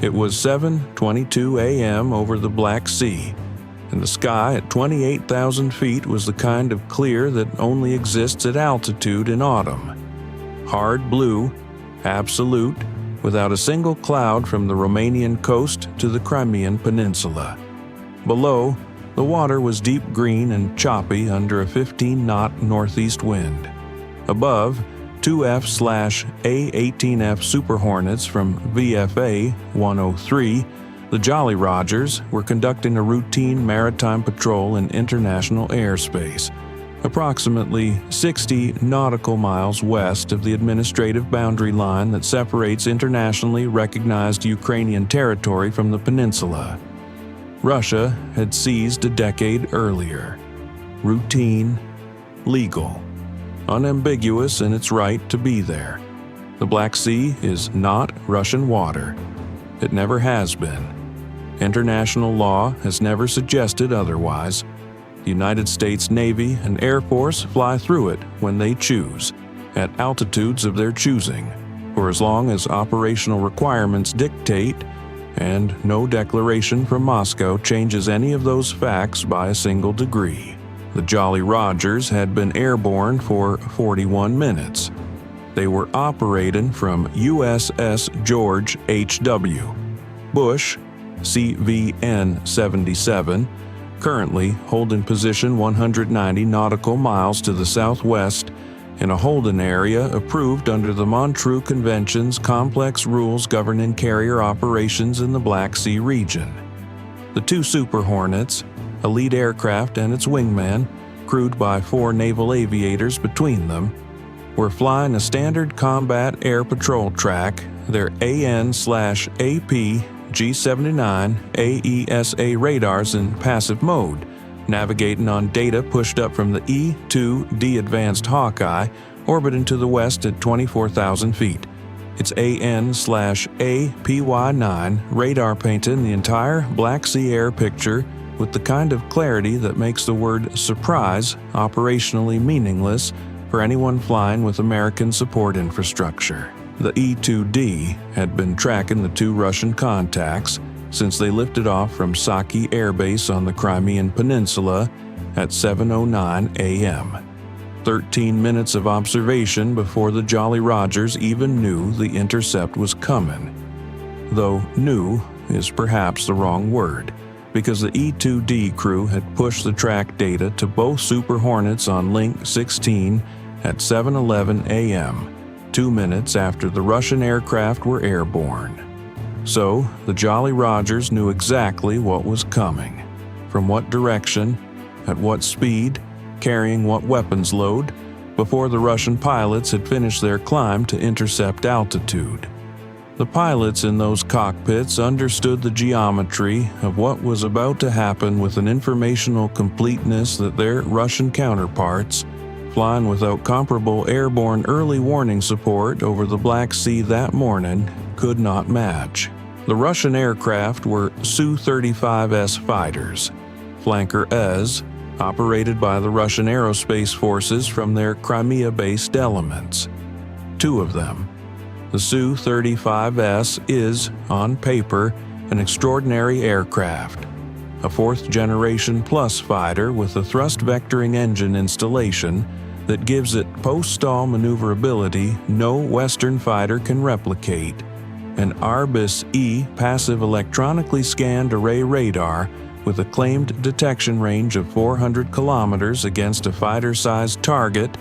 It was 7:22 a.m. over the Black Sea, and the sky at 28,000 feet was the kind of clear that only exists at altitude in autumn. Hard blue, absolute, without a single cloud from the Romanian coast to the Crimean peninsula. Below, the water was deep green and choppy under a 15-knot northeast wind. Above, two F/A-18F Super Hornets from VFA-103, the Jolly Rogers, were conducting a routine maritime patrol in international airspace, approximately 60 nautical miles west of the administrative boundary line that separates internationally recognized Ukrainian territory from the peninsula. Russia had seized a decade earlier. Routine, legal, unambiguous in its right to be there. The Black Sea is not Russian water. It never has been. International law has never suggested otherwise. The United States Navy and Air Force fly through it when they choose, at altitudes of their choosing, for as long as operational requirements dictate, and no declaration from Moscow changes any of those facts by a single degree. The Jolly Rogers had been airborne for 41 minutes. They were operating from USS George H.W. Bush, CVN-77, currently holding position 190 nautical miles to the southwest in a holding area approved under the Montreux Convention's complex rules governing carrier operations in the Black Sea region. The two Super Hornets, a lead aircraft and its wingman, crewed by 4 naval aviators between them, were flying a standard combat air patrol track, their AN/APG-79 AESA radars in passive mode, navigating on data pushed up from the E-2D Advanced Hawkeye, orbiting to the west at 24,000 feet. Its AN/APY-9 radar painting the entire Black Sea air picture with the kind of clarity that makes the word surprise operationally meaningless for anyone flying with American support infrastructure. The E-2D had been tracking the two Russian contacts since they lifted off from Saki airbase on the Crimean Peninsula at 7:09 a.m. 13 minutes of observation before the Jolly Rogers even knew the intercept was coming. Though "knew" is perhaps the wrong word, because the E-2D crew had pushed the track data to both Super Hornets on Link 16 at 7:11 a.m., 2 minutes after the Russian aircraft were airborne. So, the Jolly Rogers knew exactly what was coming, from what direction, at what speed, carrying what weapons load, before the Russian pilots had finished their climb to intercept altitude. The pilots in those cockpits understood the geometry of what was about to happen with an informational completeness that their Russian counterparts, flying without comparable airborne early warning support over the Black Sea that morning, could not match. The Russian aircraft were Su-35S fighters, Flanker-Es, operated by the Russian aerospace forces from their Crimea-based elements. 2 of them. The Su-35S is, on paper, an extraordinary aircraft, a 4th-generation plus fighter with a thrust-vectoring engine installation that gives it post-stall maneuverability no Western fighter can replicate, an IRBIS-E passive electronically scanned array radar with a claimed detection range of 400 kilometers against a fighter-sized target,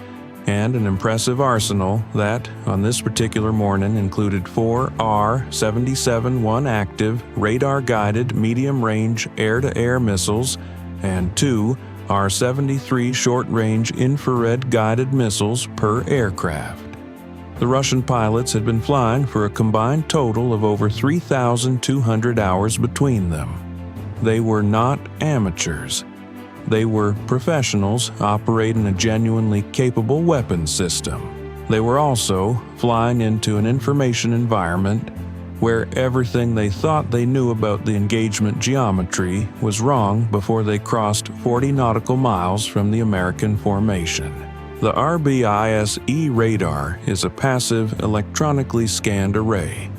and an impressive arsenal that, on this particular morning, included 4 R-77-1 active, radar-guided, medium-range air-to-air missiles and 2 R-73 short-range infrared-guided missiles per aircraft. The Russian pilots had been flying for a combined total of over 3,200 hours between them. They were not amateurs. They were professionals operating a genuinely capable weapons system. They were also flying into an information environment where everything they thought they knew about the engagement geometry was wrong before they crossed 40 nautical miles from the American formation. The ARBIS-E radar is a passive electronically scanned array,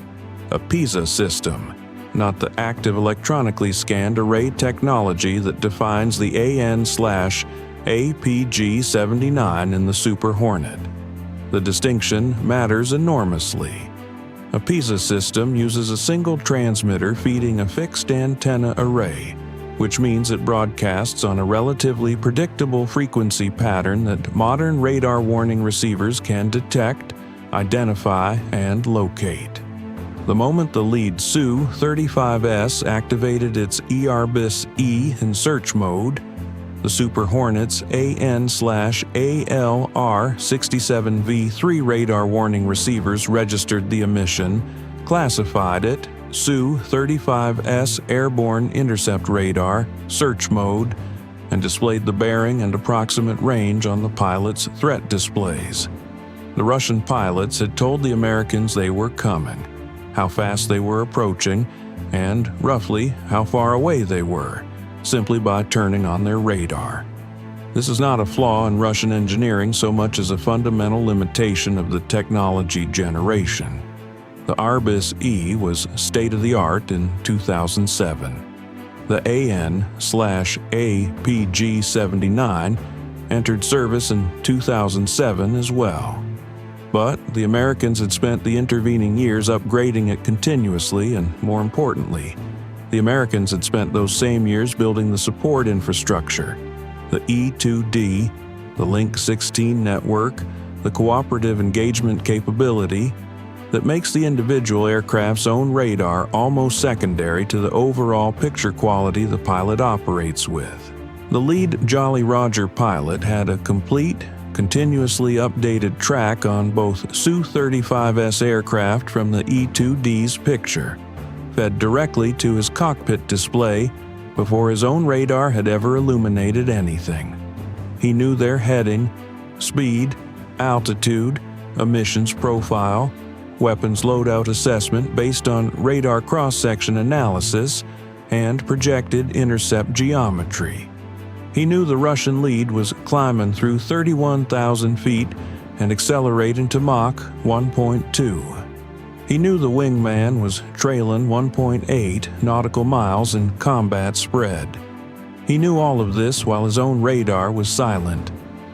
a PISA system, not the active electronically scanned array technology that defines the AN/APG-79 in the Super Hornet. The distinction matters enormously. A PISA system uses a single transmitter feeding a fixed antenna array, which means it broadcasts on a relatively predictable frequency pattern that modern radar warning receivers can detect, identify, and locate. The moment the lead Su-35S activated its ERBIS-E in search mode, the Super Hornet's AN/ALR-67V3 radar warning receivers registered the emission, classified it Su-35S Airborne Intercept Radar, search mode, and displayed the bearing and approximate range on the pilot's threat displays. The Russian pilots had told the Americans they were coming, how fast they were approaching, and roughly how far away they were, simply by turning on their radar. This is not a flaw in Russian engineering so much as a fundamental limitation of the technology generation. The IRBIS-E was state-of-the-art in 2007. The AN/APG-79 entered service in 2007 as well. But the Americans had spent the intervening years upgrading it continuously, and more importantly, the Americans had spent those same years building the support infrastructure, the E-2D, the Link 16 network, the cooperative engagement capability, that makes the individual aircraft's own radar almost secondary to the overall picture quality the pilot operates with. The lead Jolly Roger pilot had a complete, continuously updated track on both Su-35S aircraft from the E-2D's picture, fed directly to his cockpit display before his own radar had ever illuminated anything. He knew their heading, speed, altitude, emissions profile, weapons loadout assessment based on radar cross-section analysis, and projected intercept geometry. He knew the Russian lead was climbing through 31,000 feet and accelerating to Mach 1.2. He knew the wingman was trailing 1.8 nautical miles in combat spread. He knew all of this while his own radar was silent,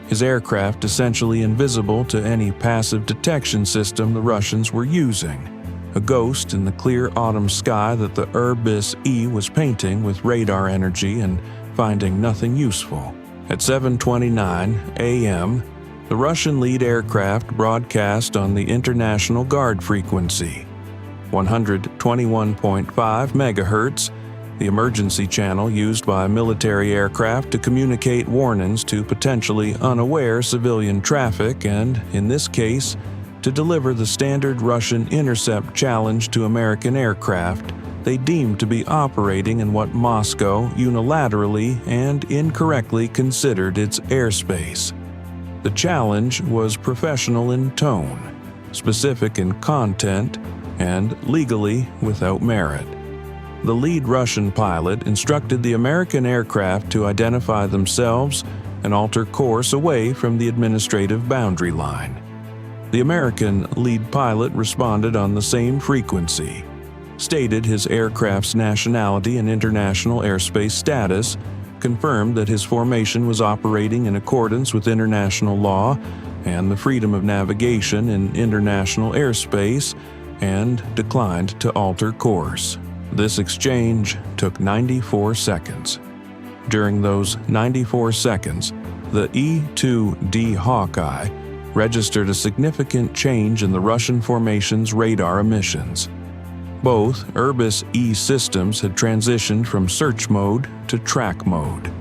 his aircraft essentially invisible to any passive detection system the Russians were using, a ghost in the clear autumn sky that the IRBIS-E was painting with radar energy and finding nothing useful. At 7:29 a.m., the Russian lead aircraft broadcast on the International Guard frequency, 121.5 MHz, the emergency channel used by military aircraft to communicate warnings to potentially unaware civilian traffic and, in this case, to deliver the standard Russian intercept challenge to American aircraft they deemed to be operating in what Moscow unilaterally and incorrectly considered its airspace. The challenge was professional in tone, specific in content, and legally without merit. The lead Russian pilot instructed the American aircraft to identify themselves and alter course away from the administrative boundary line. The American lead pilot responded on the same frequency, stated his aircraft's nationality and international airspace status, confirmed that his formation was operating in accordance with international law and the freedom of navigation in international airspace, and declined to alter course. This exchange took 94 seconds. During those 94 seconds, the E-2D Hawkeye registered a significant change in the Russian formation's radar emissions. Both IRBIS-E systems had transitioned from search mode to track mode.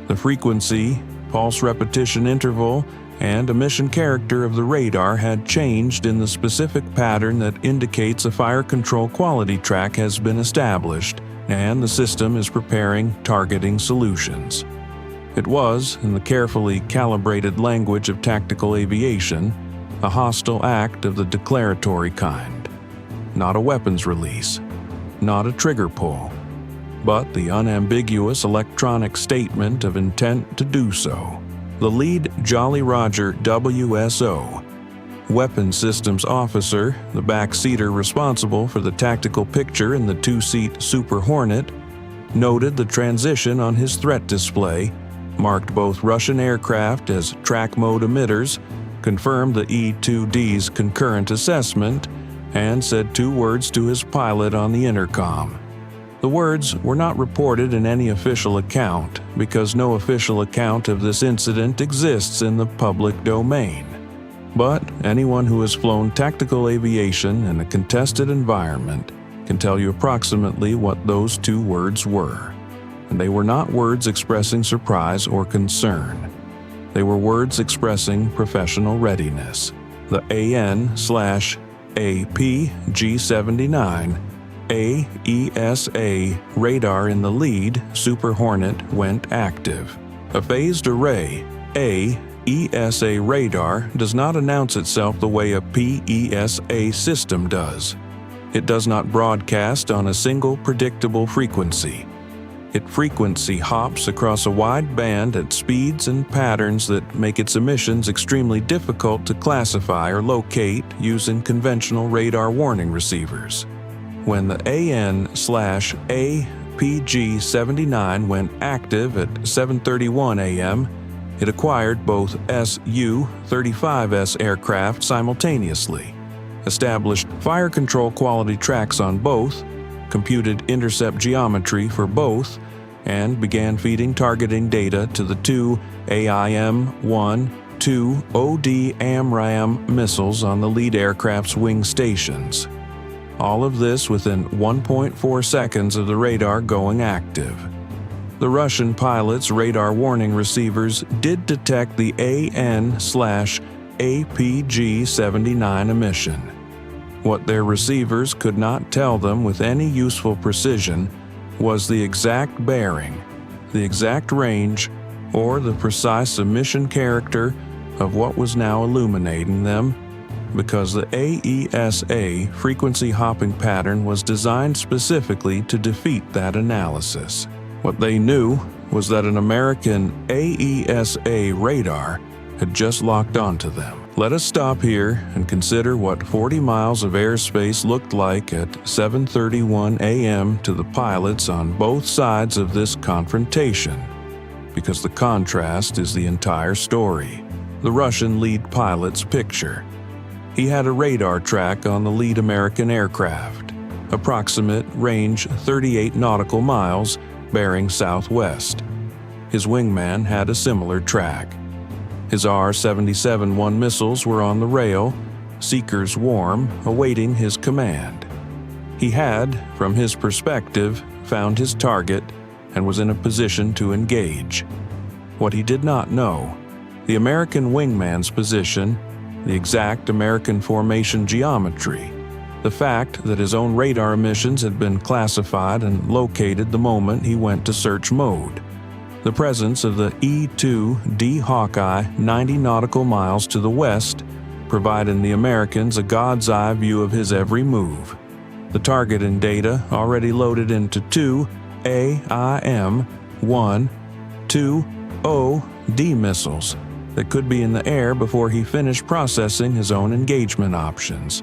The frequency, pulse repetition interval, and emission character of the radar had changed in the specific pattern that indicates a fire control quality track has been established, and the system is preparing targeting solutions. It was, in the carefully calibrated language of tactical aviation, a hostile act of the declaratory kind. Not a weapons release, not a trigger pull, but the unambiguous electronic statement of intent to do so. The lead Jolly Roger WSO, weapons systems officer, the backseater responsible for the tactical picture in the two-seat Super Hornet, noted the transition on his threat display, marked both Russian aircraft as track mode emitters, confirmed the E-2D's concurrent assessment, and said 2 words to his pilot on the intercom. The words were not reported in any official account because no official account of this incident exists in the public domain. But anyone who has flown tactical aviation in a contested environment can tell you approximately what those 2 words were. And they were not words expressing surprise or concern. They were words expressing professional readiness. The AN/APG-79 AESA radar in the lead Super Hornet went active. A phased array AESA radar does not announce itself the way a PESA system does. It does not broadcast on a single predictable frequency. It frequency hops across a wide band at speeds and patterns that make its emissions extremely difficult to classify or locate using conventional radar warning receivers. When the AN/APG-79 went active at 7:31 a.m., it acquired both Su-35S aircraft simultaneously, established fire control quality tracks on both, computed intercept geometry for both, and began feeding targeting data to the 2 AIM-1-2OD AMRAAM missiles on the lead aircraft's wing stations. All of this within 1.4 seconds of the radar going active. The Russian pilots' radar warning receivers did detect the AN/APG-79 emission. What their receivers could not tell them with any useful precision was the exact bearing, the exact range, or the precise emission character of what was now illuminating them, because the AESA frequency hopping pattern was designed specifically to defeat that analysis. What they knew was that an American AESA radar had just locked onto them. Let us stop here and consider what 40 miles of airspace looked like at 7:31 a.m. to the pilots on both sides of this confrontation, because the contrast is the entire story. The Russian lead pilot's picture. He had a radar track on the lead American aircraft, approximate range 38 nautical miles, bearing southwest. His wingman had a similar track. His R-77-1 missiles were on the rail, seekers warm, awaiting his command. He had, from his perspective, found his target and was in a position to engage. What he did not know, the American wingman's position, the exact American formation geometry, the fact that his own radar emissions had been classified and located the moment he went to search mode, the presence of the E-2D Hawkeye 90 nautical miles to the west, providing the Americans a god's eye view of his every move, the targeting data already loaded into 2 AIM-1-2OD missiles that could be in the air before he finished processing his own engagement options.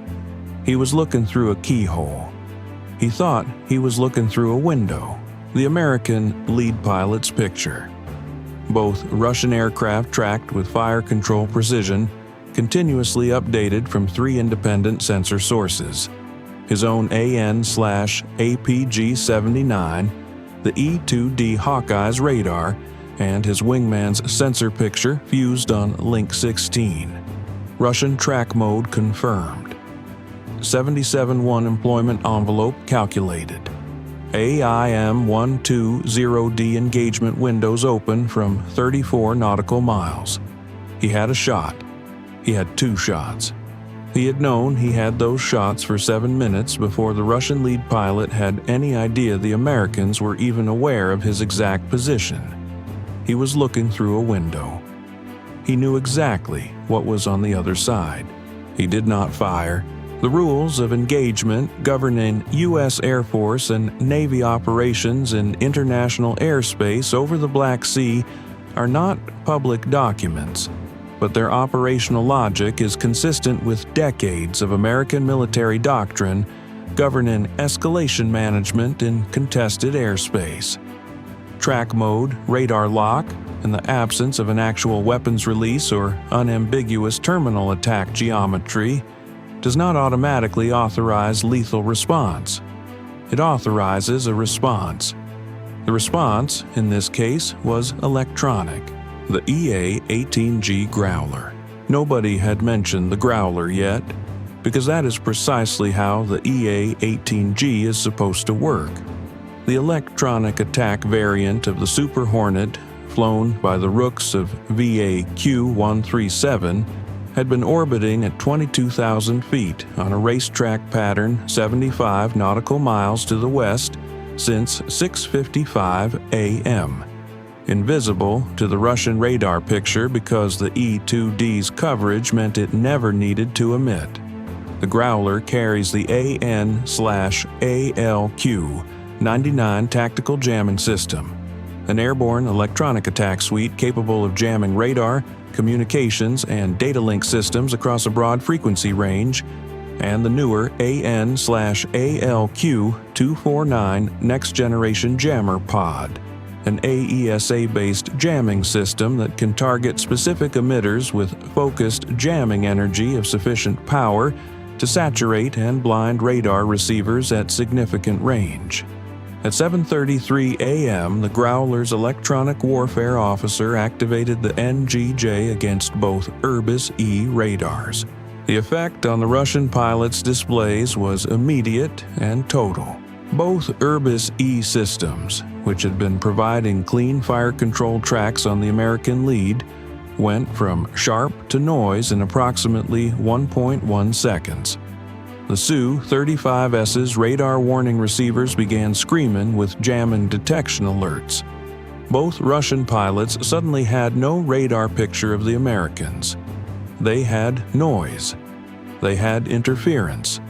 He was looking through a keyhole. He thought he was looking through a window. The American lead pilot's picture. Both Russian aircraft tracked with fire control precision, continuously updated from 3 independent sensor sources. His own AN/APG-79, the E-2D Hawkeye's radar, and his wingman's sensor picture fused on Link 16. Russian track mode confirmed. 77-1 employment envelope calculated. AIM-120D engagement windows open from 34 nautical miles. He had a shot. He had 2 shots. He had known he had those shots for 7 minutes before the Russian lead pilot had any idea the Americans were even aware of his exact position. He was looking through a window. He knew exactly what was on the other side. He did not fire. The rules of engagement governing U.S. Air Force and Navy operations in international airspace over the Black Sea are not public documents. but their operational logic is consistent with decades of American military doctrine governing escalation management in contested airspace. Track mode, radar lock, and the absence of an actual weapons release or unambiguous terminal attack geometry does not automatically authorize lethal response. It authorizes a response. The response, in this case, was electronic, the EA-18G Growler. Nobody had mentioned the Growler yet, because that is precisely how the EA-18G is supposed to work. The electronic attack variant of the Super Hornet, flown by the rooks of VFA-103 had been orbiting at 22,000 feet on a racetrack pattern 75 nautical miles to the west since 6:55 a.m. Invisible to the Russian radar picture because the E-2D's coverage meant it never needed to emit. The Growler carries the ALQ-249 tactical jamming system, an airborne electronic attack suite capable of jamming radar, communications, and data link systems across a broad frequency range, and the newer AN/ALQ-249 Next Generation Jammer pod, an AESA-based jamming system that can target specific emitters with focused jamming energy of sufficient power to saturate and blind radar receivers at significant range. At 7:33 a.m., the Growler's electronic warfare officer activated the NGJ against both IRBIS-E radars. The effect on the Russian pilot's displays was immediate and total. Both IRBIS-E systems, which had been providing clean fire control tracks on the American lead, went from sharp to noise in approximately 1.1 seconds. The Su-35S's radar warning receivers began screaming with jamming detection alerts. Both Russian pilots suddenly had no radar picture of the Americans. They had noise. They had interference.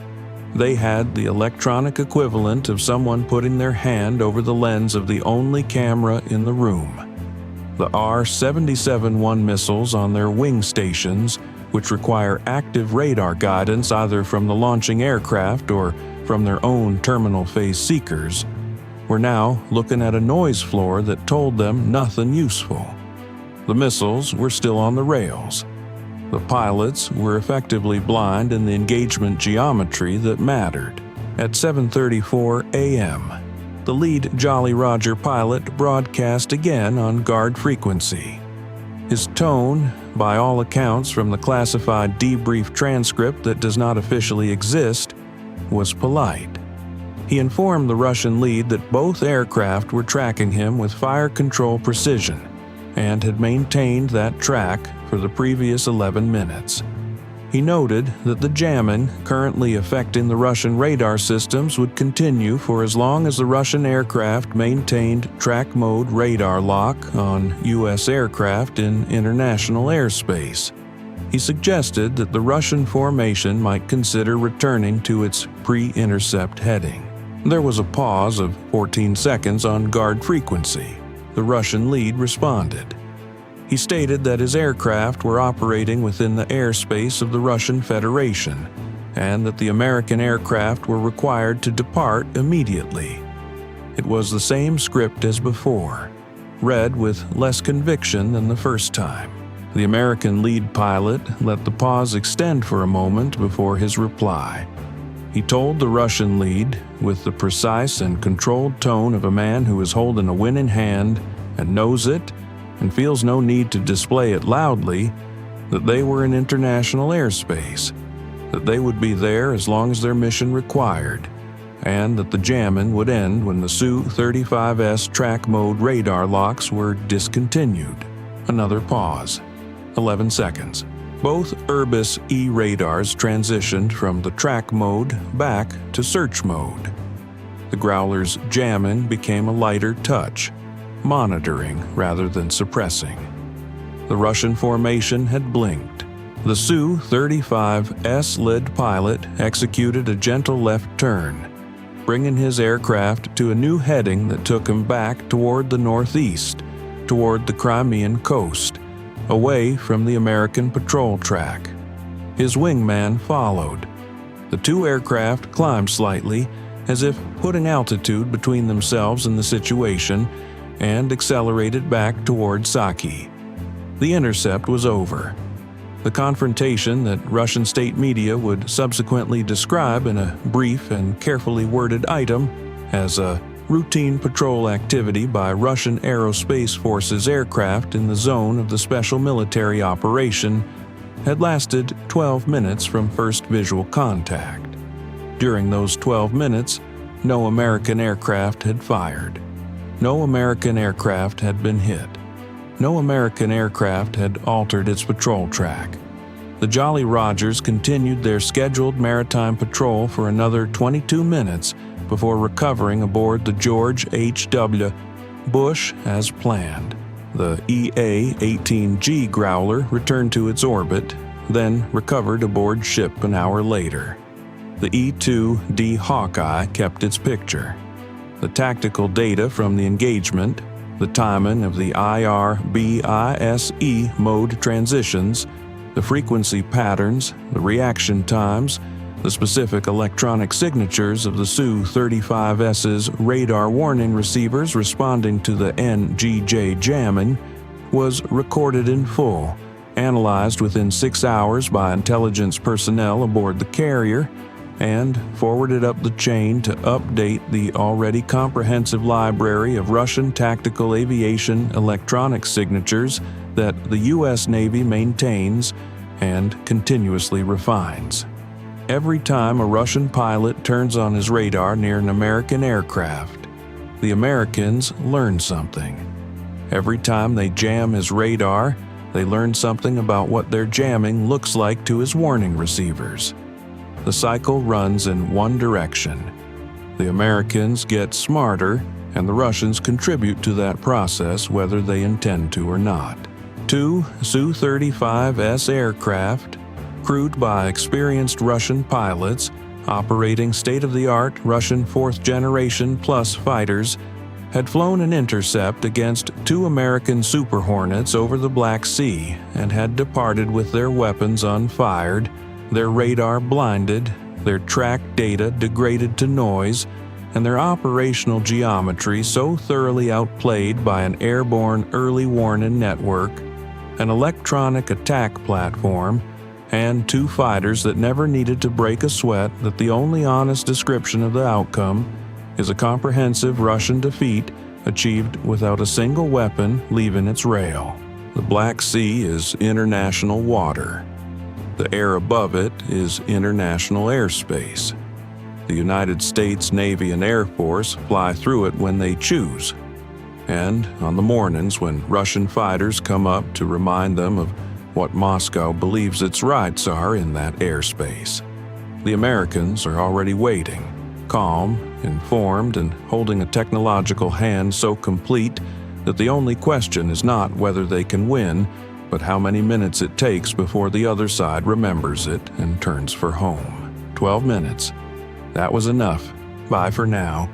They had the electronic equivalent of someone putting their hand over the lens of the only camera in the room. The R-77-1 missiles on their wing stations, which require active radar guidance either from the launching aircraft or from their own terminal phase seekers, were now looking at a noise floor that told them nothing useful. The missiles were still on the rails. The pilots were effectively blind in the engagement geometry that mattered. At 7:34 a.m., the lead Jolly Roger pilot broadcast again on guard frequency. His tone, by all accounts from the classified debrief transcript that does not officially exist, was polite. He informed the Russian lead that both aircraft were tracking him with fire control precision and had maintained that track for the previous 11 minutes. He noted that the jamming currently affecting the Russian radar systems would continue for as long as the Russian aircraft maintained track mode radar lock on U.S. aircraft in international airspace. He suggested that the Russian formation might consider returning to its pre-intercept heading. There was a pause of 14 seconds on guard frequency. The Russian lead responded. He stated that his aircraft were operating within the airspace of the Russian Federation, and that the American aircraft were required to depart immediately. It was the same script as before, read with less conviction than the first time. The American lead pilot let the pause extend for a moment before his reply. He told the Russian lead, with the precise and controlled tone of a man who is holding a winning hand and knows it and feels no need to display it loudly, that they were in international airspace, that they would be there as long as their mission required, and that the jamming would end when the Su-35S track mode radar locks were discontinued. Another pause. 11 seconds. Both IRBIS-E radars transitioned from the track mode back to search mode. The Growler's jamming became a lighter touch, monitoring rather than suppressing. The Russian formation had blinked. The Su-35S lead pilot executed a gentle left turn, bringing his aircraft to a new heading that took him back toward the northeast, toward the Crimean coast, away from the American patrol track. His wingman followed. The two aircraft climbed slightly, as if putting altitude between themselves and the situation, and accelerated back toward Saki. The intercept was over. The confrontation that Russian state media would subsequently describe in a brief and carefully worded item as a routine patrol activity by Russian Aerospace Forces aircraft in the zone of the special military operation had lasted 12 minutes from first visual contact. During those 12 minutes, no American aircraft had fired. No American aircraft had been hit. No American aircraft had altered its patrol track. The Jolly Rogers continued their scheduled maritime patrol for another 22 minutes before recovering aboard the George H.W. Bush as planned. The EA-18G Growler returned to its orbit, then recovered aboard ship an hour later. The E-2D Hawkeye kept its picture. The tactical data from the engagement, the timing of the IRBIS-E mode transitions, the frequency patterns, the reaction times, the specific electronic signatures of the Su-35S's radar warning receivers responding to the NGJ jamming was recorded in full, analyzed within 6 hours by intelligence personnel aboard the carrier, and forwarded up the chain to update the already comprehensive library of Russian tactical aviation electronic signatures that the U.S. Navy maintains and continuously refines. Every time a Russian pilot turns on his radar near an American aircraft, the Americans learn something. Every time they jam his radar, they learn something about what their jamming looks like to his warning receivers. The cycle runs in one direction. The Americans get smarter, and the Russians contribute to that process whether they intend to or not. Two Su-35S aircraft, crewed by experienced Russian pilots, operating state-of-the-art Russian fourth-generation plus fighters, had flown an intercept against two American Super Hornets over the Black Sea and had departed with their weapons unfired, their radar blinded, their track data degraded to noise, and their operational geometry so thoroughly outplayed by an airborne early warning network, an electronic attack platform, and two fighters that never needed to break a sweat that the only honest description of the outcome is a comprehensive Russian defeat achieved without a single weapon leaving its rail. The Black Sea is international water. The air above it is international airspace. The United States Navy and Air Force fly through it when they choose. And on the mornings when Russian fighters come up to remind them of what Moscow believes its rights are in that airspace, the Americans are already waiting, calm, informed, and holding a technological hand so complete that the only question is not whether they can win, but how many minutes it takes before the other side remembers it and turns for home. 12 minutes. That was enough. Bye for now.